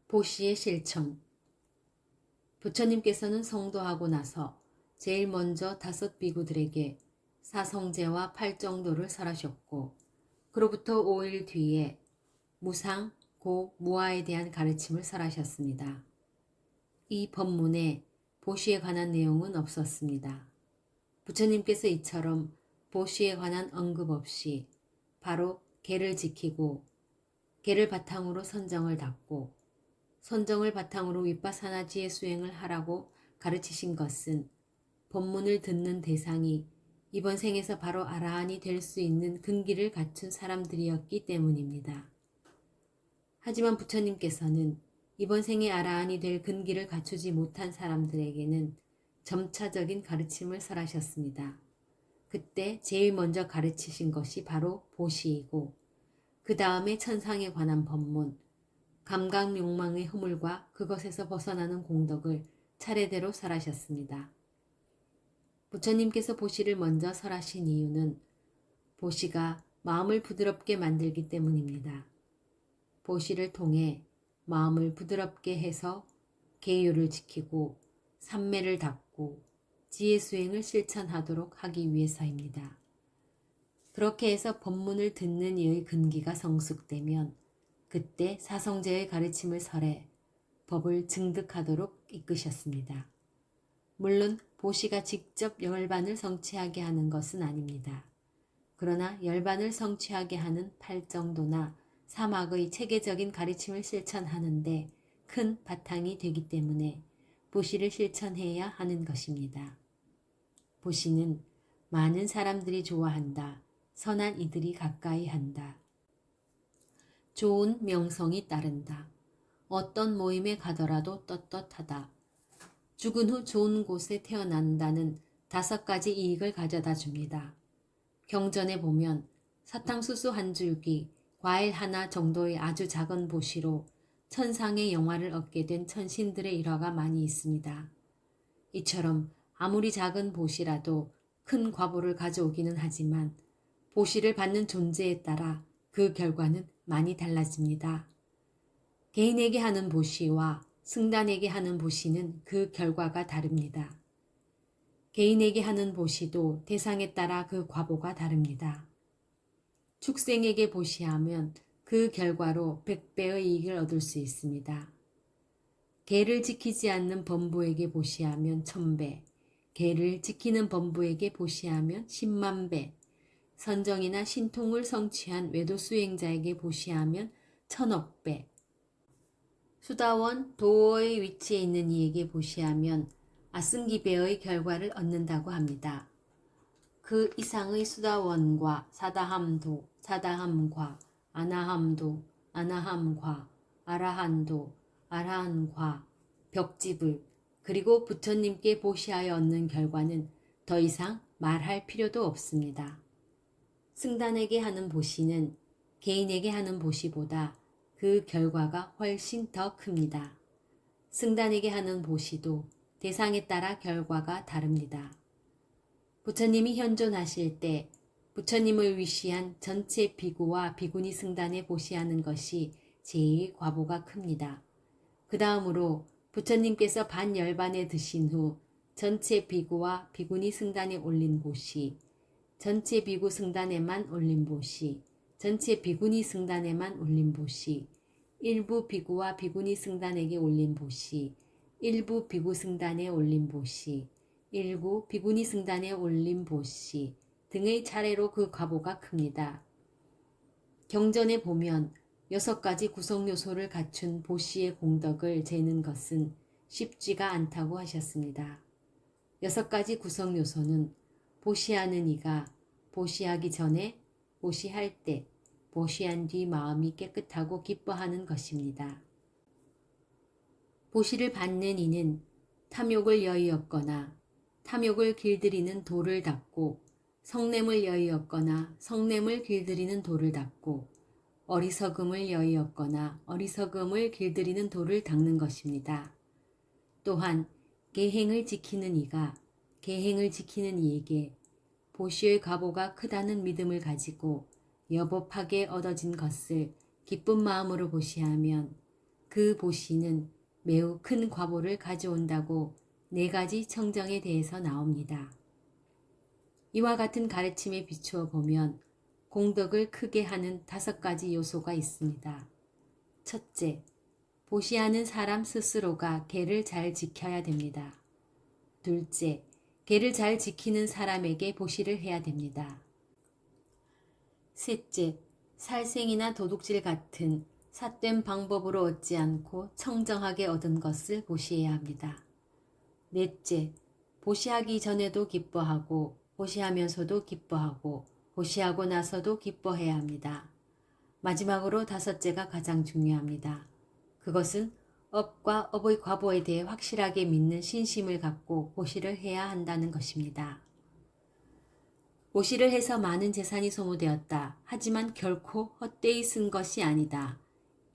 보시의 실천. 부처님께서는 성도하고 나서 제일 먼저 5 비구들에게 사성제와 팔정도를 설하셨고, 그로부터 5일 뒤에 무상, 고, 무아에 대한 가르침을 설하셨습니다. 이 법문에 보시에 관한 내용은 없었습니다. 부처님께서 이처럼 보시에 관한 언급 없이 바로 계를 지키고 계를 바탕으로 선정을 닦고 선정을 바탕으로 윗바사나지의 수행을 하라고 가르치신 것은 법문을 듣는 대상이 이번 생에서 바로 아라한이 될 수 있는 근기를 갖춘 사람들이었기 때문입니다. 하지만 부처님께서는 이번 생에 아라한이 될 근기를 갖추지 못한 사람들에게는 점차적인 가르침을 설하셨습니다. 그때 제일 먼저 가르치신 것이 바로 보시이고, 그 다음에 천상에 관한 법문, 감각 욕망의 허물과 그것에서 벗어나는 공덕을 차례대로 설하셨습니다. 부처님께서 보시를 먼저 설하신 이유는 보시가 마음을 부드럽게 만들기 때문입니다. 보시를 통해 마음을 부드럽게 해서 계율을 지키고 삼매를 닦고 지혜 수행을 실천하도록 하기 위해서입니다. 그렇게 해서 법문을 듣는 이의 근기가 성숙되면 그때 사성제의 가르침을 설해 법을 증득하도록 이끄셨습니다. 물론 보시가 직접 열반을 성취하게 하는 것은 아닙니다. 그러나 열반을 성취하게 하는 팔정도나 사막의 체계적인 가르침을 실천하는데 큰 바탕이 되기 때문에 보시를 실천해야 하는 것입니다. 보시는 많은 사람들이 좋아한다. 선한 이들이 가까이 한다. 좋은 명성이 따른다. 어떤 모임에 가더라도 떳떳하다. 죽은 후 좋은 곳에 태어난다는 5가지 이익을 가져다 줍니다. 경전에 보면 사탕수수 한 줄기, 과일 하나 정도의 아주 작은 보시로 천상의 영화를 얻게 된 천신들의 일화가 많이 있습니다. 이처럼 아무리 작은 보시라도 큰 과보를 가져오기는 하지만 보시를 받는 존재에 따라 그 결과는 많이 달라집니다. 개인에게 하는 보시와 승단에게 하는 보시는 그 결과가 다릅니다. 개인에게 하는 보시도 대상에 따라 그 과보가 다릅니다. 축생에게 보시하면 그 결과로 100배의 이익을 얻을 수 있습니다. 계를 지키지 않는 범부에게 보시하면 1000배, 계를 지키는 범부에게 보시하면 10만배, 선정이나 신통을 성취한 외도 수행자에게 보시하면 1000억배, 수다원 도어의 위치에 있는 이에게 보시하면 아승기배의 결과를 얻는다고 합니다. 그 이상의 수다원과 사다함도, 사다함과 아나함도, 아나함과 아라한도, 아라한과 벽집을 그리고 부처님께 보시하여 얻는 결과는 더 이상 말할 필요도 없습니다. 승단에게 하는 보시는 개인에게 하는 보시보다 그 결과가 훨씬 더 큽니다. 승단에게 하는 보시도 대상에 따라 결과가 다릅니다. 부처님이 현존하실 때 부처님을 위시한 전체 비구와 비구니 승단에 보시하는 것이 제일 과보가 큽니다. 그 다음으로 부처님께서 반열반에 드신 후 전체 비구와 비구니 승단에 올린 보시, 전체 비구 승단에만 올린 보시, 전체 비구니 승단에만 올린 보시, 일부 비구와 비구니 승단에게 올린 보시, 일부 비구 승단에 올린 보시, 일부 비구니 승단에 올린 보시 등의 차례로 그 과보가 큽니다. 경전에 보면 6가지 구성 요소를 갖춘 보시의 공덕을 재는 것은 쉽지가 않다고 하셨습니다. 6가지 구성 요소는 보시하는 이가 보시하기 전에, 보시할 때, 보시한 뒤 마음이 깨끗하고 기뻐하는 것입니다. 보시를 받는 이는 탐욕을 여의었거나 탐욕을 길들이는 돌을 닦고 성냄을 여의었거나 성냄을 길들이는 돌을 닦고 어리석음을 여의었거나 어리석음을 길들이는 돌을 닦는 것입니다. 또한 계행을 지키는 이가 계행을 지키는 이에게 보시의 과보가 크다는 믿음을 가지고 여법하게 얻어진 것을 기쁜 마음으로 보시하면 그 보시는 매우 큰 과보를 가져온다고 4가지 청정에 대해서 나옵니다. 이와 같은 가르침에 비추어 보면 공덕을 크게 하는 5가지 요소가 있습니다. 첫째, 보시하는 사람 스스로가 계를 잘 지켜야 됩니다. 둘째, 계를 잘 지키는 사람에게 보시를 해야 됩니다. 셋째, 살생이나 도둑질 같은 삿된 방법으로 얻지 않고 청정하게 얻은 것을 보시해야 합니다. 넷째, 보시하기 전에도 기뻐하고 보시하면서도 기뻐하고 보시하고 나서도 기뻐해야 합니다. 마지막으로 5째가 가장 중요합니다. 그것은 업과 업의 과보에 대해 확실하게 믿는 신심을 갖고 보시를 해야 한다는 것입니다. 보시를 해서 많은 재산이 소모되었다. 하지만 결코 헛되이 쓴 것이 아니다.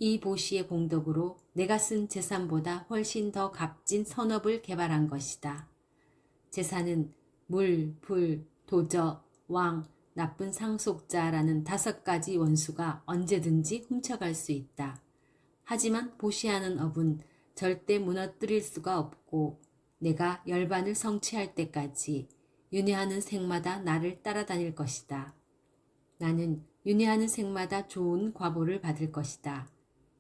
이 보시의 공덕으로 내가 쓴 재산보다 훨씬 더 값진 선업을 개발한 것이다. 재산은 물, 불, 도저, 왕, 나쁜 상속자라는 5가지 원수가 언제든지 훔쳐갈 수 있다. 하지만 보시하는 업은 절대 무너뜨릴 수가 없고 내가 열반을 성취할 때까지 윤회하는 생마다 나를 따라다닐 것이다. 나는 윤회하는 생마다 좋은 과보를 받을 것이다.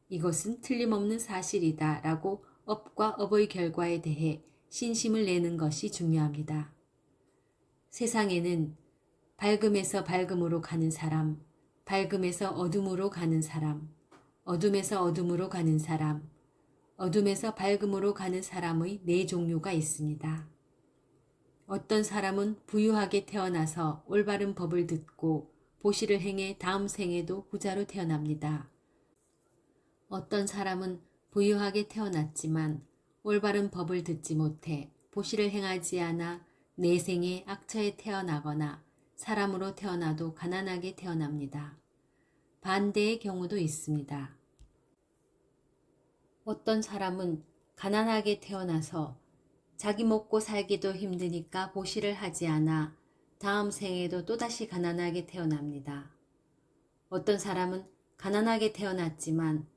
이것은 틀림없는 사실이다 라고 업과 업의 결과에 대해 신심을 내는 것이 중요합니다. 세상에는 밝음에서 밝음으로 가는 사람, 밝음에서 어둠으로 가는 사람, 어둠에서 어둠으로 가는 사람, 어둠에서 밝음으로 가는 사람의 4종류가 있습니다. 어떤 사람은 부유하게 태어나서 올바른 법을 듣고 보시를 행해 다음 생에도 부자로 태어납니다. 어떤 사람은 부유하게 태어났지만 올바른 법을 듣지 못해 보시를 행하지 않아 내생에 악처에 태어나거나 사람으로 태어나도 가난하게 태어납니다. 반대의 경우도 있습니다. 어떤 사람은 가난하게 태어나서 자기 먹고 살기도 힘드니까 보시를 하지 않아 다음 생에도 또다시 가난하게 태어납니다. 어떤 사람은 가난하게 태어났지만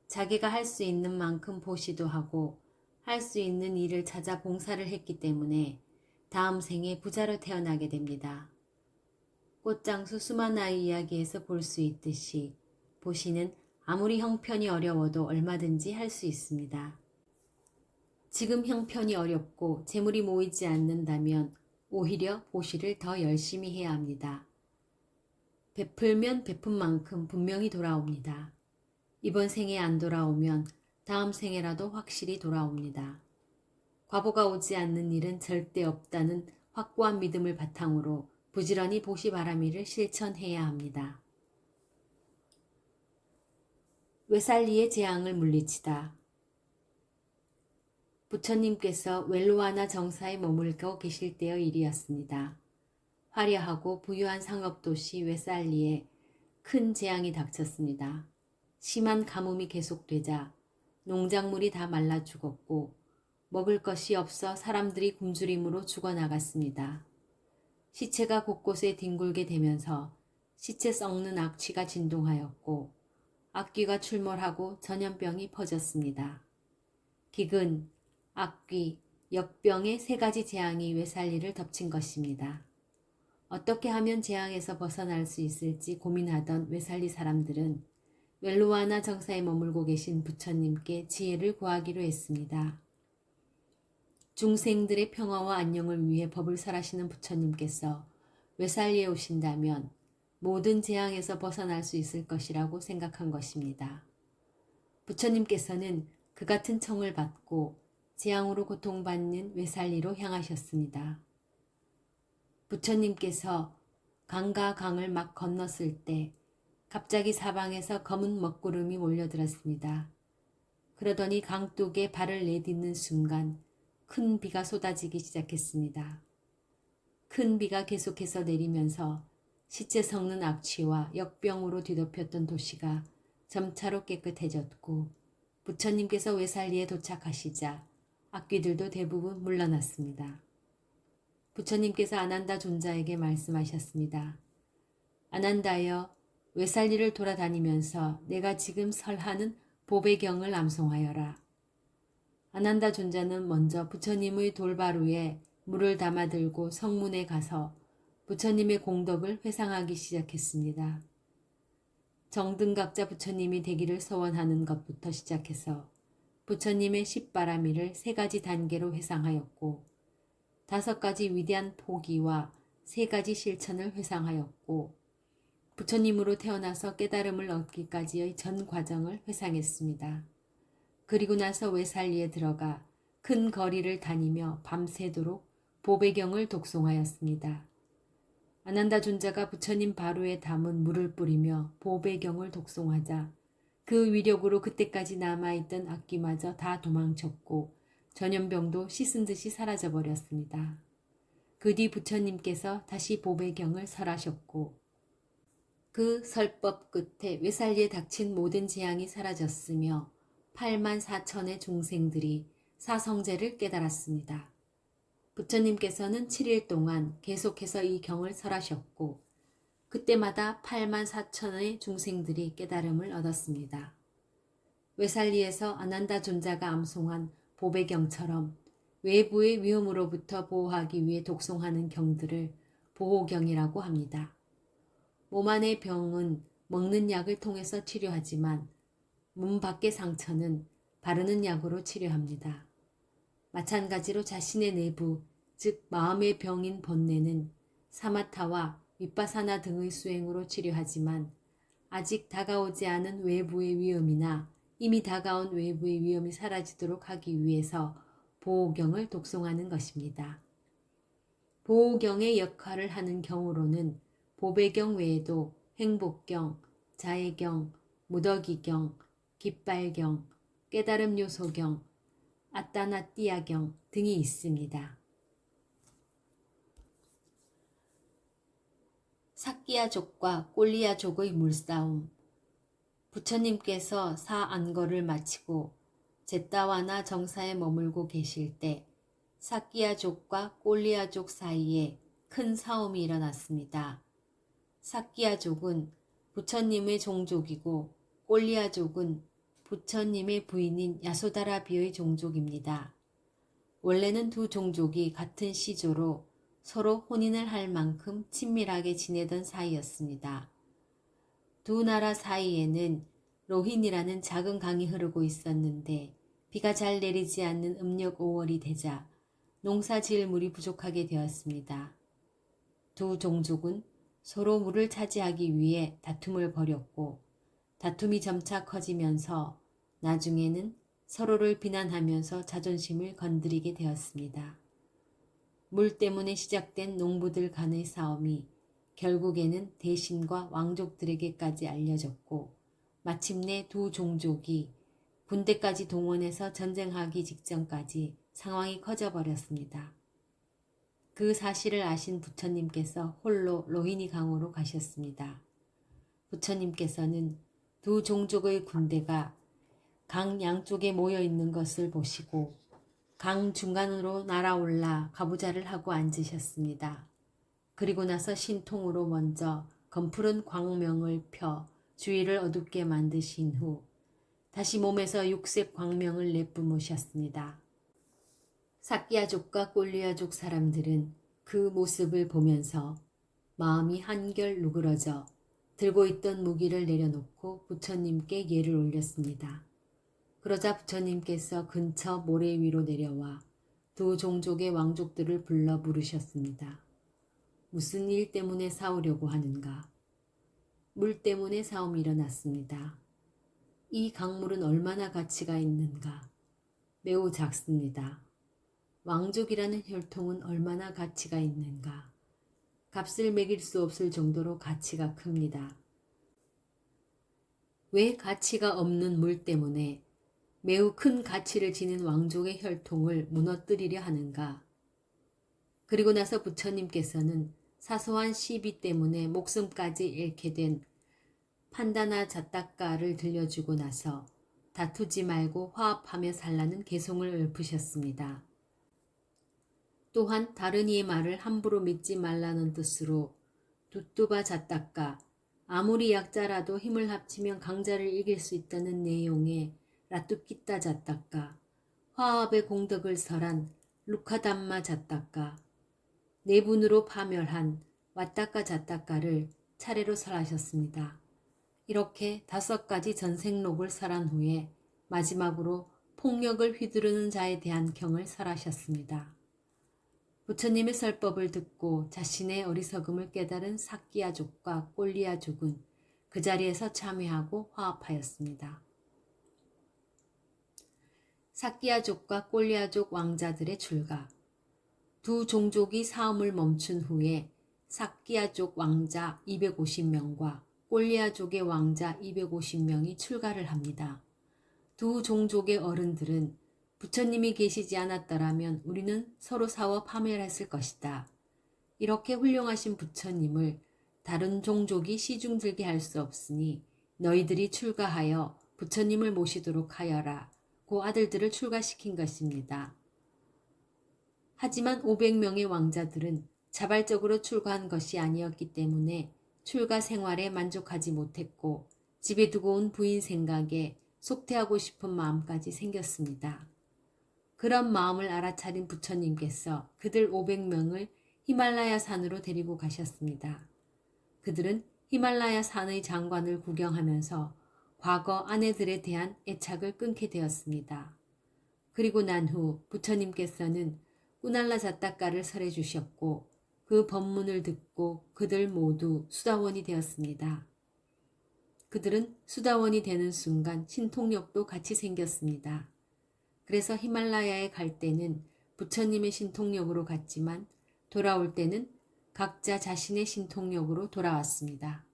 자기가 할 수 있는 만큼 보시도 하고 할 수 있는 일을 찾아 봉사를 했기 때문에 다음 생에 부자로 태어나게 됩니다. 꽃장수 수만아의 이야기에서 볼 수 있듯이 보시는 아무리 형편이 어려워도 얼마든지 할 수 있습니다. 지금 형편이 어렵고 재물이 모이지 않는다면 오히려 보시를 더 열심히 해야 합니다. 베풀면 베푼 만큼 분명히 돌아옵니다. 이번 생에 안 돌아오면 다음 생에라도 확실히 돌아옵니다. 과보가 오지 않는 일은 절대 없다는 확고한 믿음을 바탕으로 부지런히 보시바라미를 실천해야 합니다. 외살리의 재앙을 물리치다. 부처님께서 웰로아나 정사에 머물고 계실 때의 일이었습니다. 화려하고 부유한 상업도시 외살리에 큰 재앙이 닥쳤습니다. 심한 가뭄이 계속되자 농작물이 다 말라 죽었고 먹을 것이 없어 사람들이 굶주림으로 죽어나갔습니다. 시체가 곳곳에 뒹굴게 되면서 시체 썩는 악취가 진동하였고 악귀가 출몰하고 전염병이 퍼졌습니다. 기근, 악귀, 역병의 3가지 재앙이 외살리를 덮친 것입니다. 어떻게 하면 재앙에서 벗어날 수 있을지 고민하던 외살리 사람들은 웰로아나 정사에 머물고 계신 부처님께 지혜를 구하기로 했습니다. 중생들의 평화와 안녕을 위해 법을 설하시는 부처님께서 외살리에 오신다면 모든 재앙에서 벗어날 수 있을 것이라고 생각한 것입니다. 부처님께서는 그 같은 청을 받고 재앙으로 고통받는 외살리로 향하셨습니다. 부처님께서 강과 강을 막 건넜을 때 갑자기 사방에서 검은 먹구름이 몰려들었습니다. 그러더니 강둑에 발을 내딛는 순간 큰 비가 쏟아지기 시작했습니다. 큰 비가 계속해서 내리면서 시체 섞는 악취와 역병으로 뒤덮였던 도시가 점차로 깨끗해졌고 부처님께서 외살리에 도착하시자 악귀들도 대부분 물러났습니다. 부처님께서 아난다 존자에게 말씀하셨습니다. 아난다여, 외살리를 돌아다니면서 내가 지금 설하는 보배경을 암송하여라. 아난다 존자는 먼저 부처님의 돌바루에 물을 담아 들고 성문에 가서 부처님의 공덕을 회상하기 시작했습니다. 정등각자 부처님이 되기를 서원하는 것부터 시작해서 부처님의 십바라미를 3가지 단계로 회상하였고 5가지 위대한 포기와 3가지 실천을 회상하였고 부처님으로 태어나서 깨달음을 얻기까지의 전 과정을 회상했습니다. 그리고 나서 외살리에 들어가 큰 거리를 다니며 밤새도록 보배경을 독송하였습니다. 아난다 존자가 부처님 바로에 담은 물을 뿌리며 보배경을 독송하자 그 위력으로 그때까지 남아있던 악기마저 다 도망쳤고 전염병도 씻은 듯이 사라져버렸습니다. 그 뒤 부처님께서 다시 보배경을 설하셨고 그 설법 끝에 외살리에 닥친 모든 재앙이 사라졌으며 8만 4천의 중생들이 사성제를 깨달았습니다. 부처님께서는 7일 동안 계속해서 이 경을 설하셨고 그때마다 8만 4천의 중생들이 깨달음을 얻었습니다. 외살리에서 아난다 존자가 암송한 보배경처럼 외부의 위험으로부터 보호하기 위해 독송하는 경들을 보호경이라고 합니다. 몸 안의 병은 먹는 약을 통해서 치료하지만 몸 밖의 상처는 바르는 약으로 치료합니다. 마찬가지로 자신의 내부, 즉 마음의 병인 번뇌는 사마타와 윗바사나 등의 수행으로 치료하지만 아직 다가오지 않은 외부의 위험이나 이미 다가온 외부의 위험이 사라지도록 하기 위해서 보호경을 독송하는 것입니다. 보호경의 역할을 하는 경우로는 보배경 외에도 행복경, 자애경, 무더기경, 깃발경, 깨달음 요소경, 아따나띠아경 등이 있습니다. 사끼야족과 꼴리야족의 물싸움. 부처님께서 사안거를 마치고 제따와나 정사에 머물고 계실 때 사끼야족과 꼴리야족 사이에 큰 싸움이 일어났습니다. 사끼야족은 부처님의 종족이고 꼴리야족은 부처님의 부인인 야소다라비의 종족입니다. 원래는 두 종족이 같은 시조로 서로 혼인을 할 만큼 친밀하게 지내던 사이였습니다. 두 나라 사이에는 로힌이라는 작은 강이 흐르고 있었는데 비가 잘 내리지 않는 음력 5월이 되자 농사 지을 물이 부족하게 되었습니다. 두 종족은 서로 물을 차지하기 위해 다툼을 벌였고 다툼이 점차 커지면서 나중에는 서로를 비난하면서 자존심을 건드리게 되었습니다. 물 때문에 시작된 농부들 간의 싸움이 결국에는 대신과 왕족들에게까지 알려졌고 마침내 두 종족이 군대까지 동원해서 전쟁하기 직전까지 상황이 커져버렸습니다. 그 사실을 아신 부처님께서 홀로 로히니 강으로 가셨습니다. 부처님께서는 두 종족의 군대가 강 양쪽에 모여 있는 것을 보시고 강 중간으로 날아올라 가부좌를 하고 앉으셨습니다. 그리고 나서 신통으로 먼저 검푸른 광명을 펴 주위를 어둡게 만드신 후 다시 몸에서 육색 광명을 내뿜으셨습니다. 사끼야족과 꼴리야족 사람들은 그 모습을 보면서 마음이 한결 누그러져 들고 있던 무기를 내려놓고 부처님께 예를 올렸습니다. 그러자 부처님께서 근처 모래 위로 내려와 두 종족의 왕족들을 불러 부르셨습니다. 무슨 일 때문에 싸우려고 하는가? 물 때문에 싸움이 일어났습니다. 이 강물은 얼마나 가치가 있는가? 매우 작습니다. 왕족이라는 혈통은 얼마나 가치가 있는가? 값을 매길 수 없을 정도로 가치가 큽니다. 왜 가치가 없는 물 때문에 매우 큰 가치를 지닌 왕족의 혈통을 무너뜨리려 하는가? 그리고 나서 부처님께서는 사소한 시비 때문에 목숨까지 잃게 된 판다나 자따까를 들려주고 나서 다투지 말고 화합하며 살라는 개송을 읊으셨습니다. 또한 다른 이의 말을 함부로 믿지 말라는 뜻으로 두뚜바 자따까, 아무리 약자라도 힘을 합치면 강자를 이길 수 있다는 내용의 라뚜끼따 자따까, 화합의 공덕을 설한 루카담마 자따까, 내분으로 파멸한 와따까 자따까를 차례로 설하셨습니다. 이렇게 5가지 전생록을 설한 후에 마지막으로 폭력을 휘두르는 자에 대한 경을 설하셨습니다. 부처님의 설법을 듣고 자신의 어리석음을 깨달은 사끼야족과 꼴리야족은 그 자리에서 참회하고 화합하였습니다. 사끼야족과 꼴리야족 왕자들의 출가. 두 종족이 싸움을 멈춘 후에 사끼야족 왕자 250명과 꼴리야족의 왕자 250명이 출가를 합니다. 두 종족의 어른들은 부처님이 계시지 않았더라면 우리는 서로 싸워 파멸했을 것이다. 이렇게 훌륭하신 부처님을 다른 종족이 시중들게 할 수 없으니 너희들이 출가하여 부처님을 모시도록 하여라. 고 아들들을 출가시킨 것입니다. 하지만 500명의 왕자들은 자발적으로 출가한 것이 아니었기 때문에 출가 생활에 만족하지 못했고 집에 두고 온 부인 생각에 속퇴하고 싶은 마음까지 생겼습니다. 그런 마음을 알아차린 부처님께서 그들 500명을 히말라야 산으로 데리고 가셨습니다. 그들은 히말라야 산의 장관을 구경하면서 과거 아내들에 대한 애착을 끊게 되었습니다. 그리고 난 후 부처님께서는 꾸날라 자따까를 설해 주셨고 그 법문을 듣고 그들 모두 수다원이 되었습니다. 그들은 수다원이 되는 순간 신통력도 같이 생겼습니다. 그래서 히말라야에 갈 때는 부처님의 신통력으로 갔지만 돌아올 때는 각자 자신의 신통력으로 돌아왔습니다.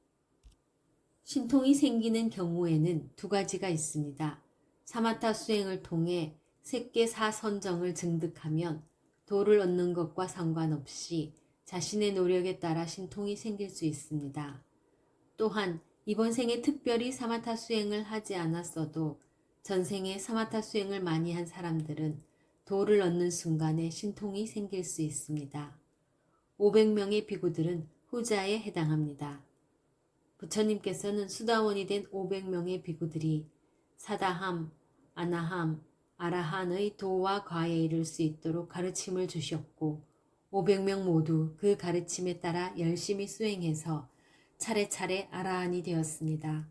신통이 생기는 경우에는 2가지가 있습니다. 사마타 수행을 통해 색계사선정을 증득하면 도를 얻는 것과 상관없이 자신의 노력에 따라 신통이 생길 수 있습니다. 또한 이번 생에 특별히 사마타 수행을 하지 않았어도 전생에 사마타 수행을 많이 한 사람들은 도를 얻는 순간에 신통이 생길 수 있습니다. 500명의 비구들은 후자에 해당합니다. 부처님께서는 수다원이 된 500명의 비구들이 사다함, 아나함, 아라한의 도와 과에 이를 수 있도록 가르침을 주셨고 500명 모두 그 가르침에 따라 열심히 수행해서 차례차례 아라한이 되었습니다.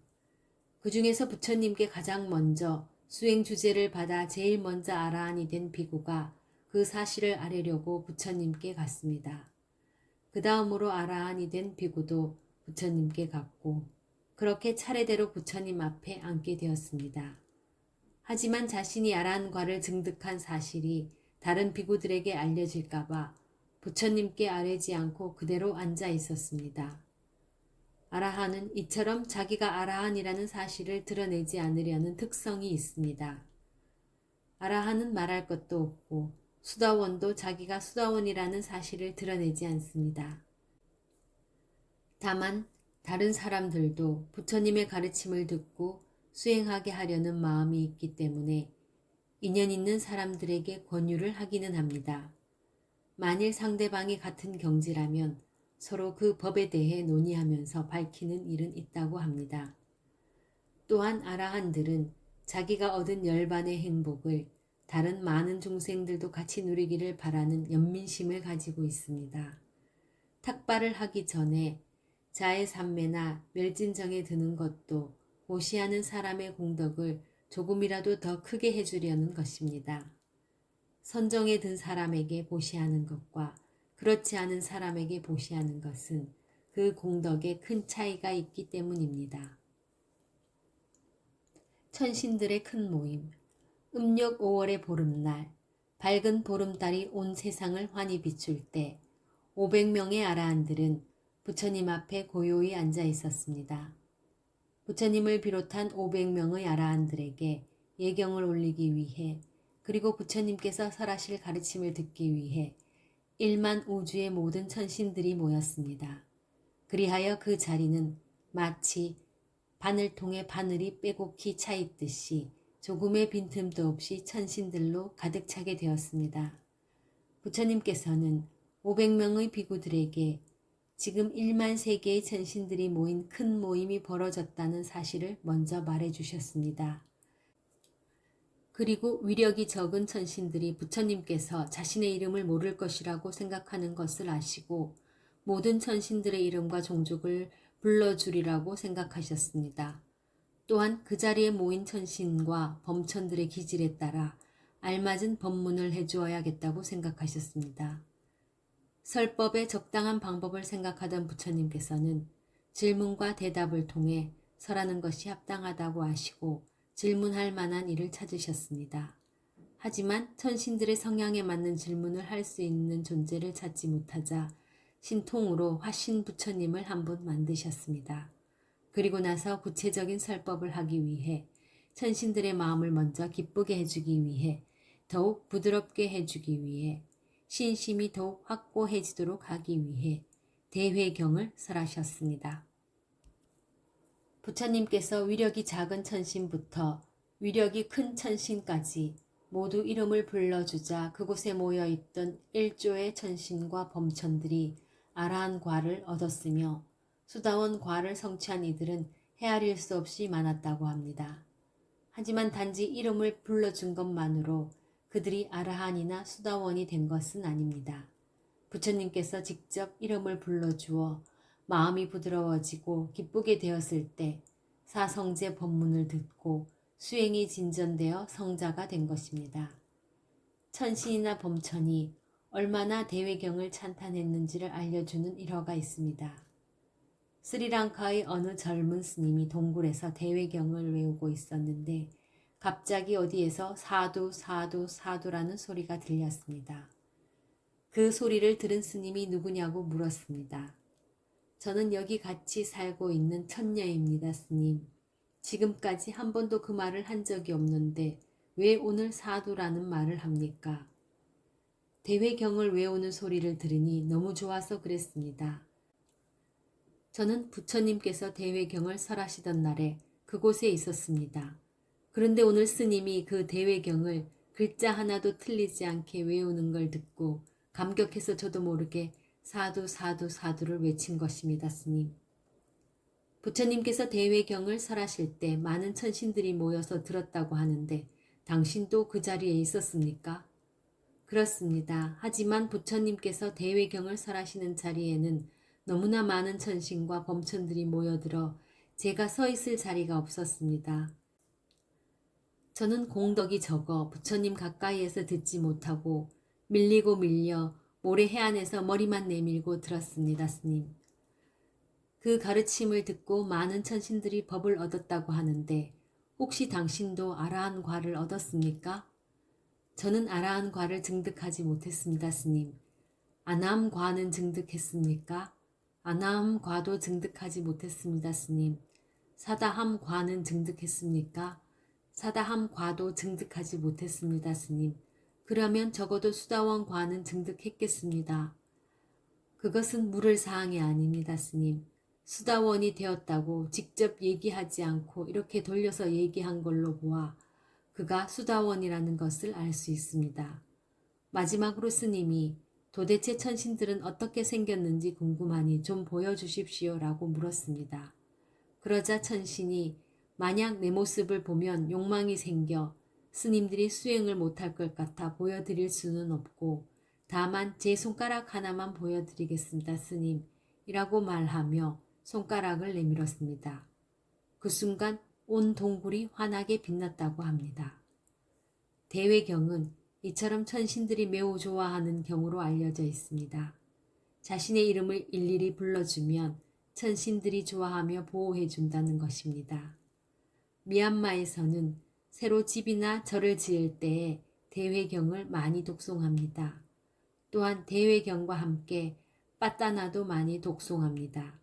그 중에서 부처님께 가장 먼저 수행 주제를 받아 제일 먼저 아라한이 된 비구가 그 사실을 아뢰려고 부처님께 갔습니다. 그 다음으로 아라한이 된 비구도 부처님께 갔고 그렇게 차례대로 부처님 앞에 앉게 되었습니다. 하지만 자신이 아라한과를 증득한 사실이 다른 비구들에게 알려질까봐 부처님께 아뢰지 않고 그대로 앉아 있었습니다. 아라한은 이처럼 자기가 아라한이라는 사실을 드러내지 않으려는 특성이 있습니다. 아라한은 말할 것도 없고 수다원도 자기가 수다원이라는 사실을 드러내지 않습니다. 다만 다른 사람들도 부처님의 가르침을 듣고 수행하게 하려는 마음이 있기 때문에 인연 있는 사람들에게 권유를 하기는 합니다. 만일 상대방이 같은 경지라면 서로 그 법에 대해 논의하면서 밝히는 일은 있다고 합니다. 또한 아라한들은 자기가 얻은 열반의 행복을 다른 많은 중생들도 같이 누리기를 바라는 연민심을 가지고 있습니다. 탁발을 하기 전에 자해삼매나 멸진정에 드는 것도 보시하는 사람의 공덕을 조금이라도 더 크게 해주려는 것입니다. 선정에 든 사람에게 보시하는 것과 그렇지 않은 사람에게 보시하는 것은 그 공덕에 큰 차이가 있기 때문입니다. 천신들의 큰 모임. 음력 5월의 보름날, 밝은 보름달이 온 세상을 환히 비출 때 500명의 아라한들은 부처님 앞에 고요히 앉아 있었습니다. 부처님을 비롯한 500명의 아라한들에게 예경을 올리기 위해 그리고 부처님께서 설하실 가르침을 듣기 위해 1만 우주의 모든 천신들이 모였습니다. 그리하여 그 자리는 마치 바늘통에 바늘이 빼곡히 차 있듯이 조금의 빈틈도 없이 천신들로 가득 차게 되었습니다. 부처님께서는 500명의 비구들에게 지금 1만 3개의 천신들이 모인 큰 모임이 벌어졌다는 사실을 먼저 말해주셨습니다. 그리고 위력이 적은 천신들이 부처님께서 자신의 이름을 모를 것이라고 생각하는 것을 아시고 모든 천신들의 이름과 종족을 불러주리라고 생각하셨습니다. 또한 그 자리에 모인 천신과 범천들의 기질에 따라 알맞은 법문을 해주어야겠다고 생각하셨습니다. 설법의 적당한 방법을 생각하던 부처님께서는 질문과 대답을 통해 설하는 것이 합당하다고 아시고 질문할 만한 일을 찾으셨습니다. 하지만 천신들의 성향에 맞는 질문을 할 수 있는 존재를 찾지 못하자 신통으로 화신 부처님을 한 분 만드셨습니다. 그리고 나서 구체적인 설법을 하기 위해 천신들의 마음을 먼저 기쁘게 해주기 위해 더욱 부드럽게 해주기 위해 신심이 더욱 확고해지도록 하기 위해 대회경을 설하셨습니다. 부처님께서 위력이 작은 천신부터 위력이 큰 천신까지 모두 이름을 불러주자 그곳에 모여있던 1조의 천신과 범천들이 아라한과를 얻었으며 수다원과를 성취한 이들은 헤아릴 수 없이 많았다고 합니다. 하지만 단지 이름을 불러준 것만으로 그들이 아라한이나 수다원이 된 것은 아닙니다. 부처님께서 직접 이름을 불러주어 마음이 부드러워지고 기쁘게 되었을 때 사성제 법문을 듣고 수행이 진전되어 성자가 된 것입니다. 천신이나 범천이 얼마나 대회경을 찬탄했는지를 알려주는 일화가 있습니다. 스리랑카의 어느 젊은 스님이 동굴에서 대회경을 외우고 있었는데 갑자기 어디에서 사두 사두 사두라는 소리가 들렸습니다. 그 소리를 들은 스님이 누구냐고 물었습니다. 저는 여기 같이 살고 있는 천녀입니다, 스님. 지금까지 한 번도 그 말을 한 적이 없는데 왜 오늘 사두라는 말을 합니까? 대회경을 외우는 소리를 들으니 너무 좋아서 그랬습니다. 저는 부처님께서 대회경을 설하시던 날에 그곳에 있었습니다. 그런데 오늘 스님이 그 대회경을 글자 하나도 틀리지 않게 외우는 걸 듣고 감격해서 저도 모르게 사두 사두 사두를 외친 것입니다, 스님. 부처님께서 대회경을 설하실 때 많은 천신들이 모여서 들었다고 하는데 당신도 그 자리에 있었습니까? 그렇습니다. 하지만 부처님께서 대회경을 설하시는 자리에는 너무나 많은 천신과 범천들이 모여들어 제가 서 있을 자리가 없었습니다. 저는 공덕이 적어 부처님 가까이에서 듣지 못하고 밀리고 밀려 모래 해안에서 머리만 내밀고 들었습니다, 스님. 그 가르침을 듣고 많은 천신들이 법을 얻었다고 하는데 혹시 당신도 아라한과를 얻었습니까? 저는 아라한과를 증득하지 못했습니다, 스님. 아나함과는 증득했습니까? 아나함과도 증득하지 못했습니다, 스님. 사다함과는 증득했습니까? 사다함과도 증득하지 못했습니다, 스님. 그러면 적어도 수다원과는 증득했겠습니다. 그것은 물을 사항이 아닙니다, 스님. 수다원이 되었다고 직접 얘기하지 않고 이렇게 돌려서 얘기한 걸로 보아 그가 수다원이라는 것을 알 수 있습니다. 마지막으로 스님이 도대체 천신들은 어떻게 생겼는지 궁금하니 좀 보여주십시오 라고 물었습니다. 그러자 천신이 만약 내 모습을 보면 욕망이 생겨 스님들이 수행을 못할 것 같아 보여드릴 수는 없고 다만 제 손가락 하나만 보여드리겠습니다, 스님 이라고 말하며 손가락을 내밀었습니다. 그 순간 온 동굴이 환하게 빛났다고 합니다. 대회경은 이처럼 천신들이 매우 좋아하는 경우로 알려져 있습니다. 자신의 이름을 일일이 불러주면 천신들이 좋아하며 보호해준다는 것입니다. 미얀마에서는 새로 집이나 절을 지을 때에 대회경을 많이 독송합니다. 또한 대회경과 함께 빠따나도 많이 독송합니다.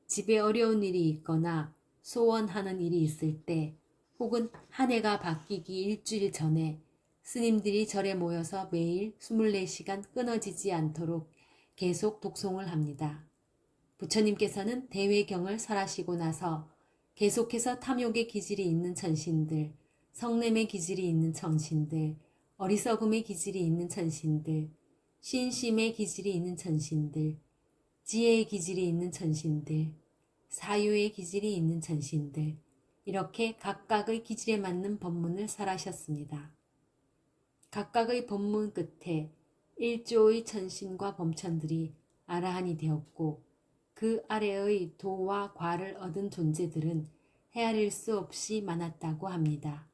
집에 어려운 일이 있거나 소원하는 일이 있을 때 혹은 한 해가 바뀌기 일주일 전에 스님들이 절에 모여서 매일 24시간 끊어지지 않도록 계속 독송을 합니다. 부처님께서는 대회경을 설하시고 나서 계속해서 탐욕의 기질이 있는 천신들, 성냄의 기질이 있는 천신들, 어리석음의 기질이 있는 천신들, 신심의 기질이 있는 천신들, 지혜의 기질이 있는 천신들, 사유의 기질이 있는 천신들, 이렇게 각각의 기질에 맞는 법문을 설하셨습니다. 각각의 법문 끝에 일조의 천신과 범천들이 아라한이 되었고 그 아래의 도와 과를 얻은 존재들은 헤아릴 수 없이 많았다고 합니다.